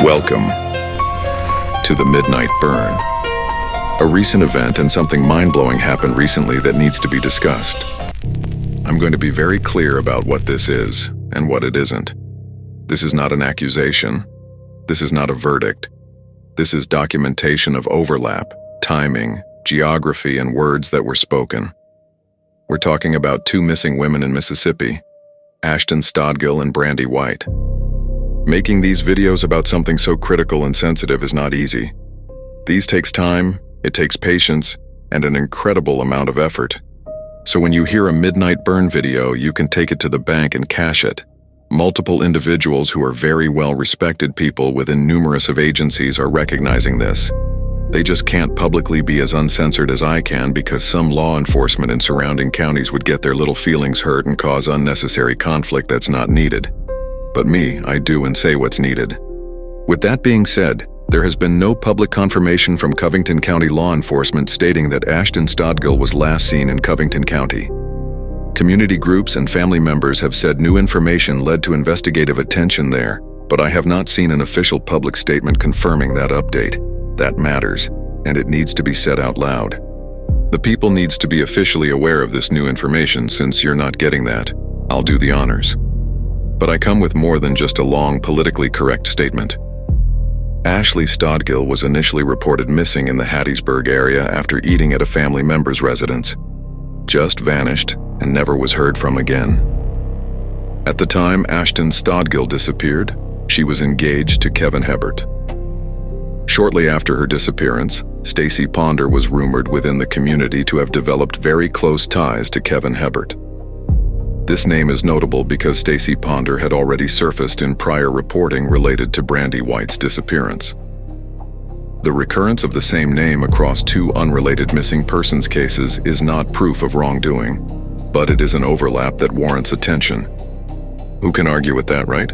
Welcome to Themidnightburn, a recent event and something mind-blowing happened recently that needs to be discussed. I'm going to be very clear about what this is and what it isn't. This is not an accusation. This is not a verdict. This is documentation of overlap, timing, geography, and words that were spoken. We're talking about two missing women in Mississippi, ashtinstodghill and Brandiwhite. Making these videos about something so critical and sensitive is not easy. These takes time, it takes patience, and an incredible amount of effort. So when you hear a Themidnightburn video, you can take it to the bank and cash it. Multiple individuals who are very well-respected people within numerous of agencies are recognizing this. They just can't publicly be as uncensored as I can because some law enforcement in surrounding counties would get their little feelings hurt and cause unnecessary conflict that's not needed. But me, I do and say what's needed. With that being said, there has been no public confirmation from Covington County law enforcement stating that ashtinstodghill was last seen in Covington County. Community groups and family members have said new information led to investigative attention there, but I have not seen an official public statement confirming that update. That matters, and it needs to be said out loud. The people needs to be officially aware of this new information. Since you're not getting that, I'll do the honors. But I come with more than just a long, politically correct statement. Ashley Stodghill was initially reported missing in the Hattiesburg area after eating at a family member's residence. Just vanished and never was heard from again. At the time ashtinstodghill disappeared, she was engaged to Kevin Hebert. Shortly after her disappearance, Stacy Ponder was rumored within the community to have developed very close ties to Kevin Hebert. This name is notable because Stacy Ponder had already surfaced in prior reporting related to Brandiwhite's disappearance. The recurrence of the same name across two unrelated missing persons cases is not proof of wrongdoing, but it is an overlap that warrants attention. Who can argue with that, right?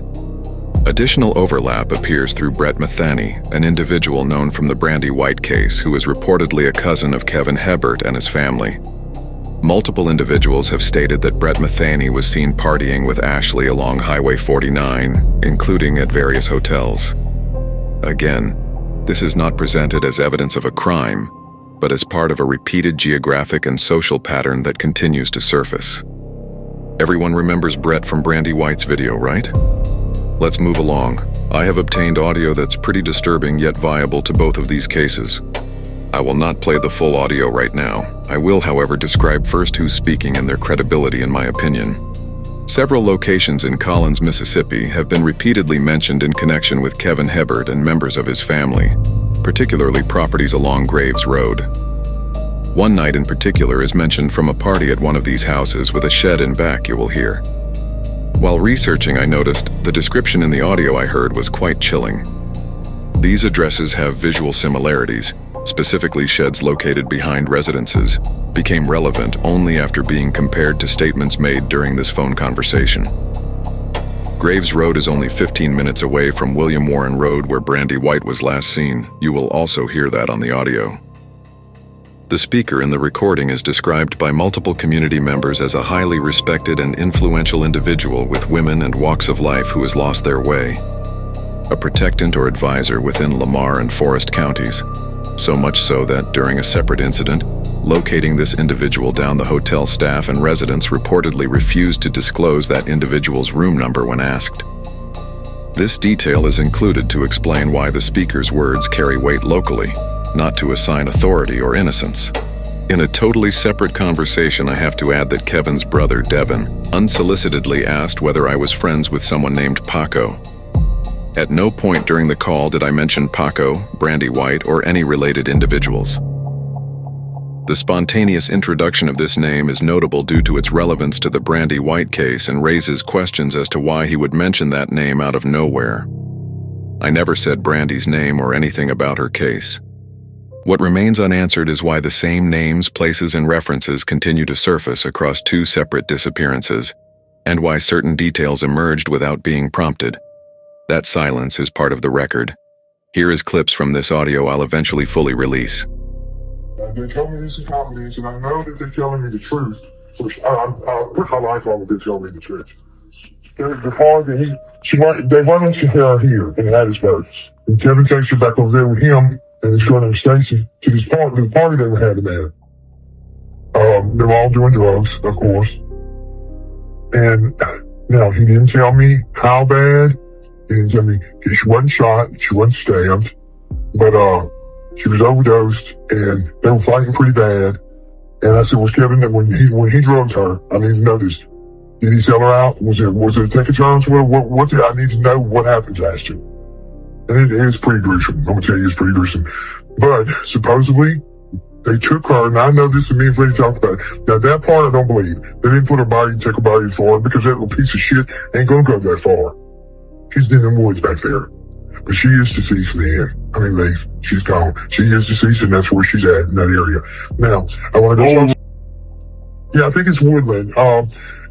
Additional overlap appears through Brett Matheny, an individual known from the Brandiwhite case who is reportedly a cousin of Kevin Hebert and his family. Multiple individuals have stated that Brett Matheny was seen partying with Ashley along Highway 49, including at various hotels. Again, this is not presented as evidence of a crime, but as part of a repeated geographic and social pattern that continues to surface. Everyone remembers Brett from Brandiwhite's video, right? Let's move along. I have obtained audio that's pretty disturbing yet viable to both of these cases. I will not play the full audio right now. I will, however, describe first who's speaking and their credibility in my opinion. Several locations in Collins, Mississippi have been repeatedly mentioned in connection with Kevin Hebert and members of his family, particularly properties along Graves Road. One night in particular is mentioned from a party at one of these houses with a shed in back you will hear. While researching, I noticed the description in the audio I heard was quite chilling. These addresses have visual similarities, specifically sheds located behind residences, became relevant only after being compared to statements made during this phone conversation. Graves Road is only 15 minutes away from William Warren Road where Brandiwhite was last seen. You will also hear that on the audio. The speaker in the recording is described by multiple community members as a highly respected and influential individual with women and walks of life who has lost their way. A protectant or advisor within Lamar and Forest counties. So much so that during a separate incident, locating this individual down, the hotel staff and residents reportedly refused to disclose that individual's room number when asked. This detail is included to explain why the speaker's words carry weight locally, not to assign authority or innocence. In a totally separate conversation, I have to add that Kevin's brother, Devin, unsolicitedly asked whether I was friends with someone named Paco. At no point during the call did I mention Paco, Brandiwhite, or any related individuals. The spontaneous introduction of this name is notable due to its relevance to the Brandiwhite case and raises questions as to why he would mention that name out of nowhere. I never said Brandy's name or anything about her case. What remains unanswered is why the same names, places, and references continue to surface across two separate disappearances, and why certain details emerged without being prompted. That silence is part of the record. Here is clips from this audio I'll eventually fully release. They tell me this is confidence, and I know that they're telling me the truth. So I put my life on it, they're telling me the truth. The car that they run into her here in Hattiesburg. And Kevin takes her back over there with him and his girl named Stacy to this party, the party they were having there. They were all doing drugs, of course. And now, he didn't tell me how bad. He didn't tell me she wasn't shot, she wasn't stabbed, but she was overdosed, and they were fighting pretty bad. And I said, was Kevin, that when he drugged her, I need to know this. Did he sell her out? Was it taking turns? What's it? I need to know what happened to Ashton. And it was pretty gruesome. I'm gonna tell you, it's pretty gruesome. But supposedly, they took her, and I know this, and me and Freddie talked about it. Now, that part I don't believe. They didn't put her body, take her body far, because that little piece of shit ain't gonna go that far. She's in the woods back there. But she is deceased then. I mean, she's gone. She is deceased, and that's where she's at, in that area. Now, I want to go. Yeah, I think it's Woodland.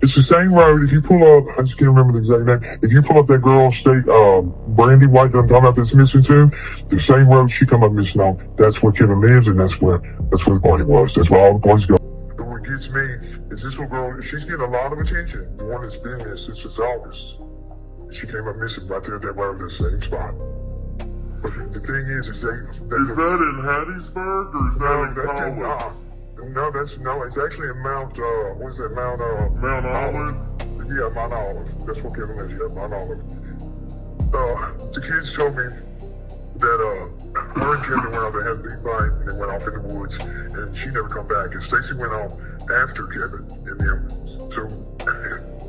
It's the same road. If you pull up, I just can't remember the exact name. If you pull up that girl, Brandiwhite that I'm talking about that's missing too, the same road she come up missing on, that's where Kevin lives, and that's where the party was. That's where all the parties go. But what gets me is this little girl, she's getting a lot of attention. The one that's been missed since August. She came up missing right there at that road, the same spot. But the thing is Is that in Hattiesburg or is that in College? No, it's actually in Mount, what is that, Mount Olive? Yeah, Mount Olive. That's where Kevin lives, yeah, Mount Olive. The kids told me that, her and Kevin went out, they had a big fight, and they went off in the woods, and she never come back, and Stacy went off after Kevin and them. So,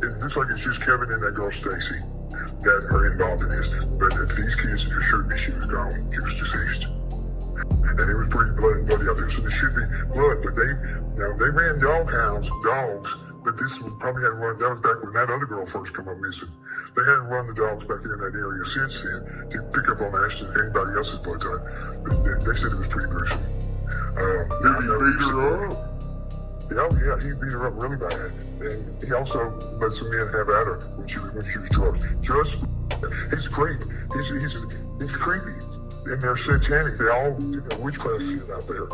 it looks like it's just Kevin and that girl Stacy that are involved in this. But these kids assured me she was gone. She was deceased. And it was pretty bloody out there, so there should be blood. But they ran dogs, but this was probably hadn't run. That was back when that other girl first come up missing. They hadn't run the dogs back there in that area since then to pick up on Ashton and anybody else's blood type. But they said it was pretty gruesome. Did he beat her up? Yeah, he beat her up really bad. And he also let some men have at her when she was drugged. He's a creep. He's creepy. And they're satanic. They all do witchcraft shit out there.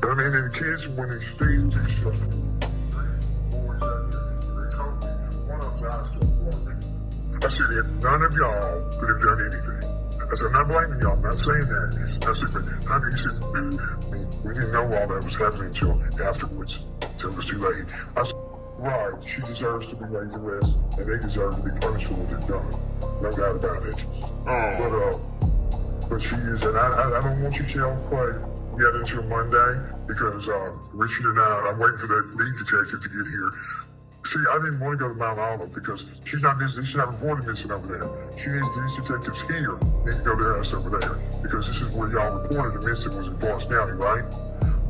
But I mean, the kids, when they stay do stuff, boys out there, and they told me, one of them died still working. I said, if none of y'all could have done anything. I said, I'm not blaming y'all, I'm not saying that. I said, but honey, he said, we didn't know all that was happening until afterwards, until it was too late. I said, right, she deserves to be laid to rest, and they deserve to be punished for what they've done. No doubt about it. But she is, and I don't want you to tell Clay yet until Monday, because Richard and I'm waiting for that lead detective to get here. See, I didn't want to go to Mount Olive because she's not reported missing over there. These detectives here need to go their ass over there, because this is where y'all reported the missing was in Forest County, right?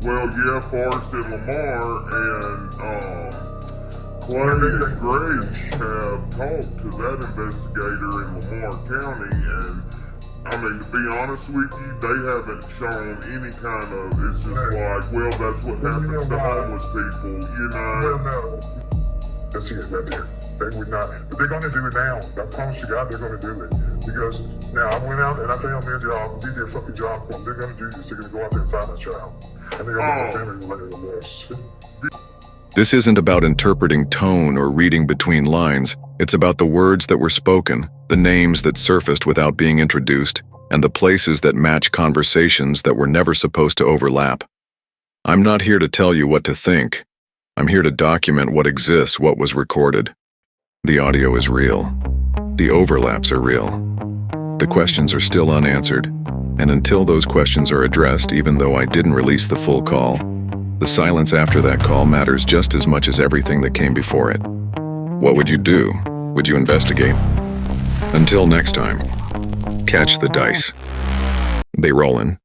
Well, yeah, Forest and Lamar and Clay and Grace have talked to that investigator in Lamar County, and I mean, to be honest with you, they haven't shown any kind of, it's just like, well, that's what happens to homeless people, you know? Well, no. That's it right there. They would not, but they're going to do it now. I promise to God they're going to do it. Because now I went out and I found their job, did their fucking job for them. They're going to do this. They're going to go out there and find a child. And they're going to make a family later than this. This isn't about interpreting tone or reading between lines. It's about the words that were spoken, the names that surfaced without being introduced, and the places that match conversations that were never supposed to overlap. I'm not here to tell you what to think. I'm here to document what exists, what was recorded. The audio is real. The overlaps are real. The questions are still unanswered, and until those questions are addressed, even though I didn't release the full call, the silence after that call matters just as much as everything that came before it. What would you do? Would you investigate? Until next time, catch the dice. They rollin'.